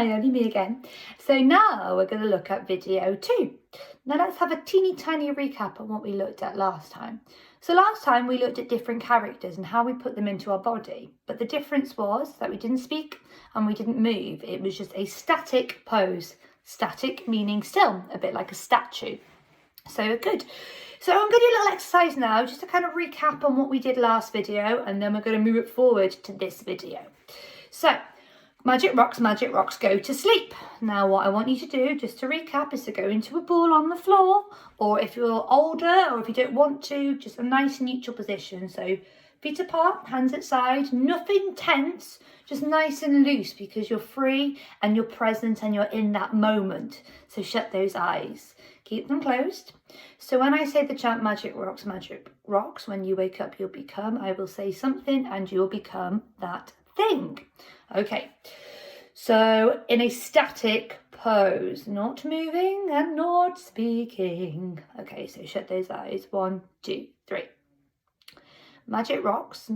Hi, only me again. So now we're going to look at video 2. Now let's have a teeny tiny recap on what we looked at last time. So last time we looked at different characters and how we put them into our body. But the difference was that we didn't speak and we didn't move. It was just a static pose. Static meaning still, a bit like a statue. So good. So I'm going to do a little exercise now just to kind of recap on what we did last video, and then we're going to move it forward to this video. So magic rocks, go to sleep. Now what I want you to do, just to recap, is to go into a ball on the floor, or if you're older or if you don't want to, just a nice neutral position. So feet apart, hands at side, nothing tense, just nice and loose because you're free and you're present and you're in that moment. So shut those eyes, keep them closed. So when I say the chant magic rocks, when you wake up you'll become, I will say something and you'll become that thing. Okay, so in a static pose, not moving and not speaking. Okay, so shut those eyes. 1, 2, 3. Magic rocks,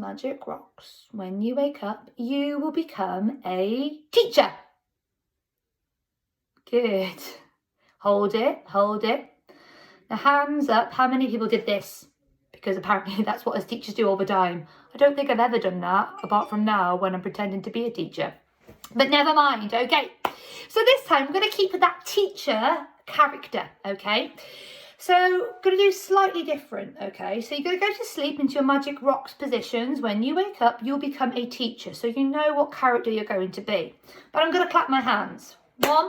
when you wake up, you will become a teacher. Good. Hold it. Now hands up, how many people did this? Because apparently that's what us teachers do all the time. I don't think I've ever done that, apart from now when I'm pretending to be a teacher. But never mind, okay. So this time I'm going to keep with that teacher character, okay. So going to do slightly different, okay. So you're going to go to sleep into your magic rocks positions. When you wake up, you'll become a teacher. So you know what character you're going to be. But I'm going to clap my hands. 1,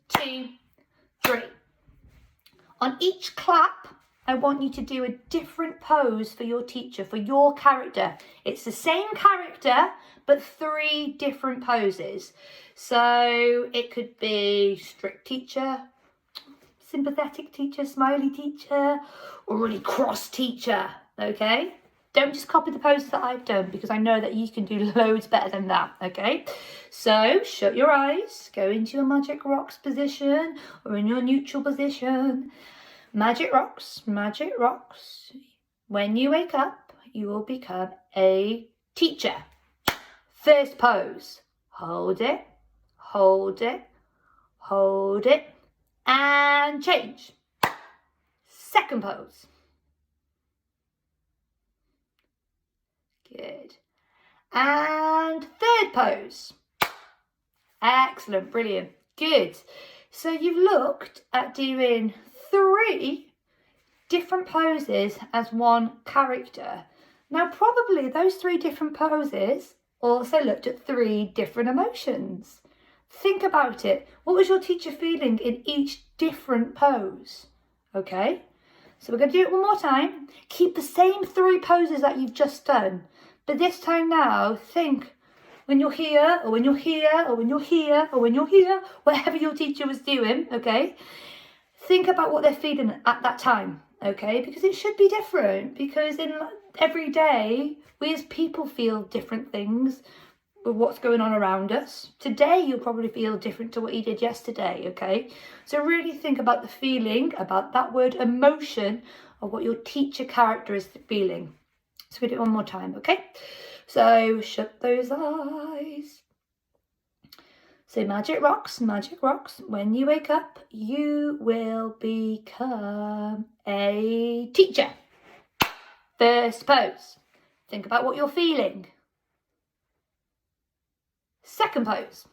2, 3. On each clap, I want you to do a different pose for your teacher, for your character. It's the same character, but 3 different poses. So it could be strict teacher, sympathetic teacher, smiley teacher, or really cross teacher, okay? Don't just copy the poses that I've done, because I know that you can do loads better than that, okay? So shut your eyes, go into your magic rocks position or in your neutral position. Magic rocks. When you wake up, you will become a teacher. First pose, hold it, and change. Second pose. Good. And third pose. Excellent, brilliant, good. So you've looked at doing 3 different poses as one character. Now probably those 3 different poses also looked at 3 different emotions. Think about it. What was your teacher feeling in each different pose? Okay, so we're going to do it one more time. Keep the same 3 poses that you've just done, but this time now think when you're here, or when you're here, or when you're here, or when you're here, whatever your teacher was doing, okay? Think about what they're feeling at that time, okay? Because it should be different, because in every day, we as people feel different things with what's going on around us. Today, you'll probably feel different to what you did yesterday, okay? So really think about the feeling, about that word emotion, of what your teacher character is feeling. So we do it one more time, okay? So shut those eyes. So magic rocks, when you wake up, you will become a teacher. First pose, think about what you're feeling. Second pose,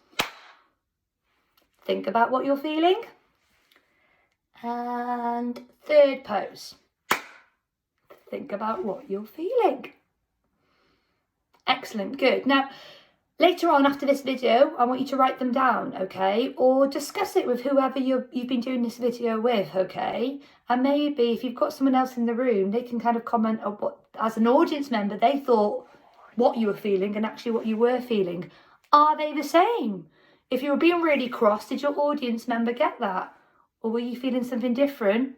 think about what you're feeling. And third pose, think about what you're feeling. Excellent, good. Now, later on after this video, I want you to write them down, okay? Or discuss it with whoever you've been doing this video with, okay? And maybe if you've got someone else in the room, they can kind of comment on what, as an audience member, they thought what you were feeling and actually what you were feeling. Are they the same? If you were being really cross, did your audience member get that? Or were you feeling something different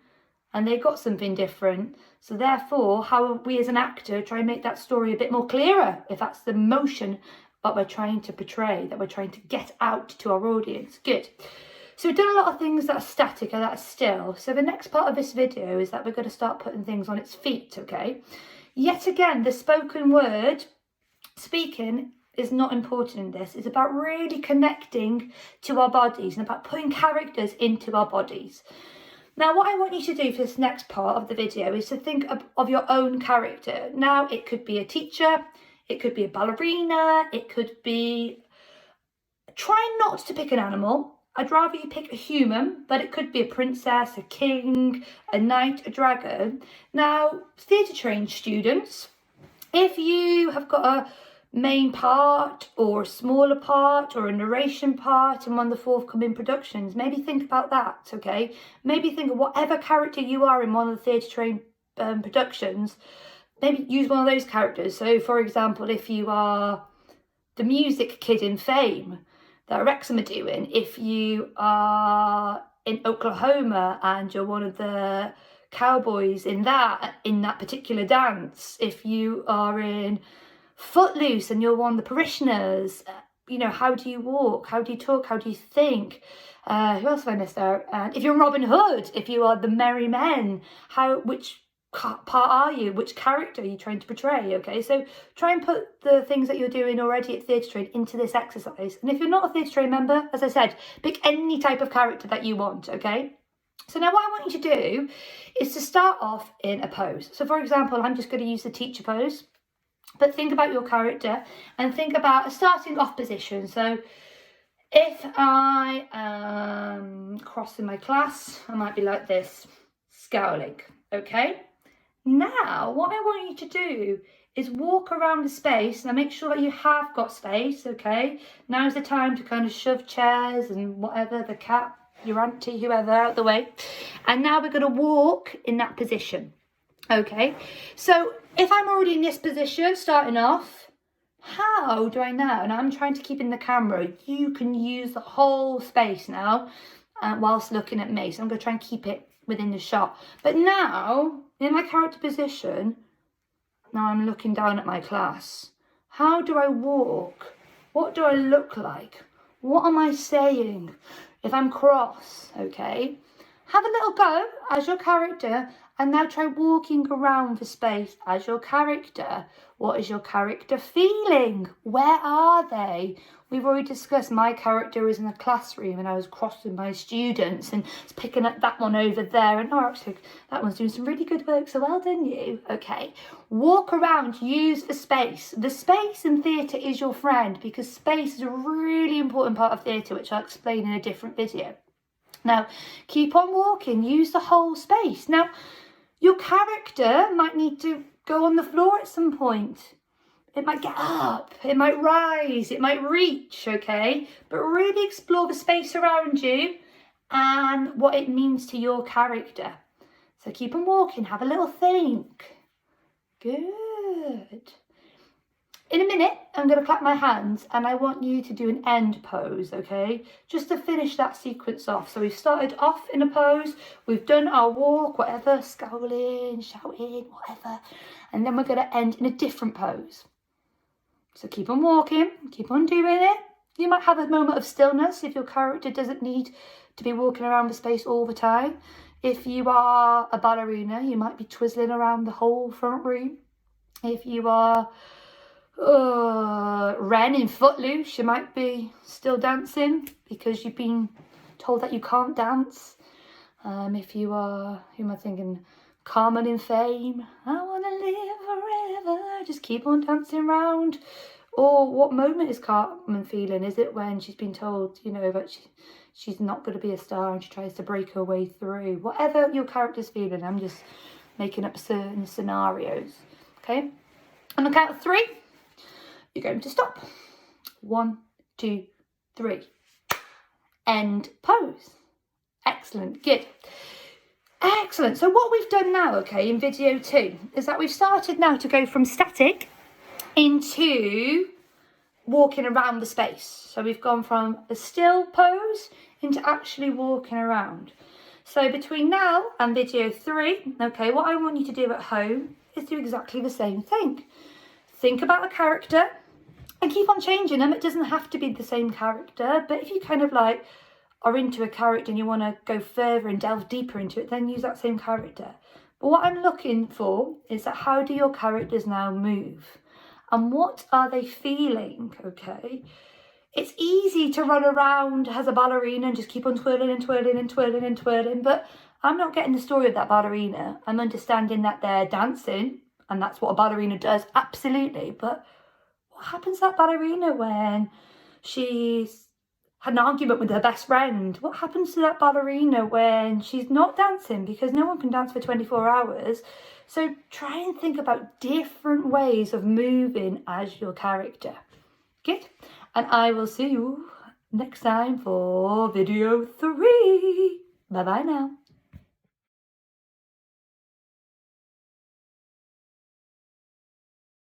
and they got something different? So therefore, how we as an actor try and make that story a bit more clearer, if that's the emotion that we're trying to portray, that we're trying to get out to our audience. Good. So we've done a lot of things that are static and that are still. So the next part of this video is that we're going to start putting things on its feet, okay? Yet again, the spoken word, speaking, is not important in this. It's about really connecting to our bodies and about putting characters into our bodies. Now, what I want you to do for this next part of the video is to think of your own character. Now, it could be a teacher, it could be a ballerina, it could be... Try not to pick an animal. I'd rather you pick a human, but it could be a princess, a king, a knight, a dragon. Now, theatre trained students, if you have got a main part or a smaller part or a narration part in one of the forthcoming productions, maybe think about that, okay? Maybe think of whatever character you are in one of the Theatre Train productions, maybe use one of those characters. So, for example, if you are the music kid in Fame that Wrexham are doing, if you are in Oklahoma and you're one of the cowboys in that particular dance, if you are in Footloose and you're one of the parishioners, you know, how do you walk, how do you talk, how do you think? Who else have I missed out? And if you're Robin Hood, if you are the Merry Men, which part are you? Which character are you trying to portray? Okay, so try and put the things that you're doing already at Theatre Train into this exercise. And if you're not a Theatre Train member, as I said, pick any type of character that you want, okay? So now what I want you to do is to start off in a pose. So for example, I'm just going to use the teacher pose. But think about your character and think about a starting off position. So if I am crossing my class, I might be like this, scowling, okay? Now, what I want you to do is walk around the space. Now make sure that you have got space, okay? Now's the time to kind of shove chairs and whatever, the cat, your auntie, whoever, out the way. And now we're going to walk in that position, okay? So if I'm already in this position, starting off, how do I now? And I'm trying to keep in the camera. You can use the whole space now whilst looking at me. So I'm going to try and keep it within the shot. But now, in my character position, now I'm looking down at my class. How do I walk? What do I look like? What am I saying? If I'm cross, okay? Have a little go as your character and now try walking around the space as your character. What is your character feeling? Where are they? We've already discussed my character was in the classroom and I was crossing my students and was picking up that one over there. And oh, actually, that one's doing some really good work, so well done you. Okay, walk around, use the space. The space in theatre is your friend because space is a really important part of theatre, which I'll explain in a different video. Now, keep on walking, use the whole space. Now, your character might need to go on the floor at some point. It might get up, it might rise, it might reach, okay? But really explore the space around you and what it means to your character. So keep on walking, have a little think. Good. In a minute, I'm going to clap my hands and I want you to do an end pose, okay? Just to finish that sequence off. So we've started off in a pose, we've done our walk, whatever, scowling, shouting, whatever. And then we're going to end in a different pose. So keep on walking, keep on doing it. You might have a moment of stillness if your character doesn't need to be walking around the space all the time. If you are a ballerina, you might be twizzling around the whole front room. If you are Ren in Footloose, you might be still dancing because you've been told that you can't dance. If you are, who am I thinking, Carmen in Fame, I want to live forever, just keep on dancing around. Or what moment is Carmen feeling? Is it when she's been told, you know, that she's not going to be a star and she tries to break her way through? Whatever your character's feeling, I'm just making up certain scenarios, okay? On the count of 3, you're going to stop. 1, 2, 3. End pose. Excellent, good. Excellent. So what we've done now, okay, in video 2, is that we've started now to go from static into walking around the space. So we've gone from a still pose into actually walking around. So between now and video 3, okay, what I want you to do at home is do exactly the same thing. Think about a character and keep on changing them. It doesn't have to be the same character, but if you kind of like are into a character and you want to go further and delve deeper into it, then use that same character. But what I'm looking for is that how do your characters now move? and what are they feeling, okay? It's easy to run around as a ballerina and just keep on twirling and twirling and twirling and twirling, but I'm not getting the story of that ballerina. I'm understanding that they're dancing, and that's what a ballerina does, absolutely, but what happens to that ballerina when she's had an argument with her best friend? What happens to that ballerina when she's not dancing? Because no one can dance for 24 hours. So try and think about different ways of moving as your character. Good. And I will see you next time for video 3. Bye bye now.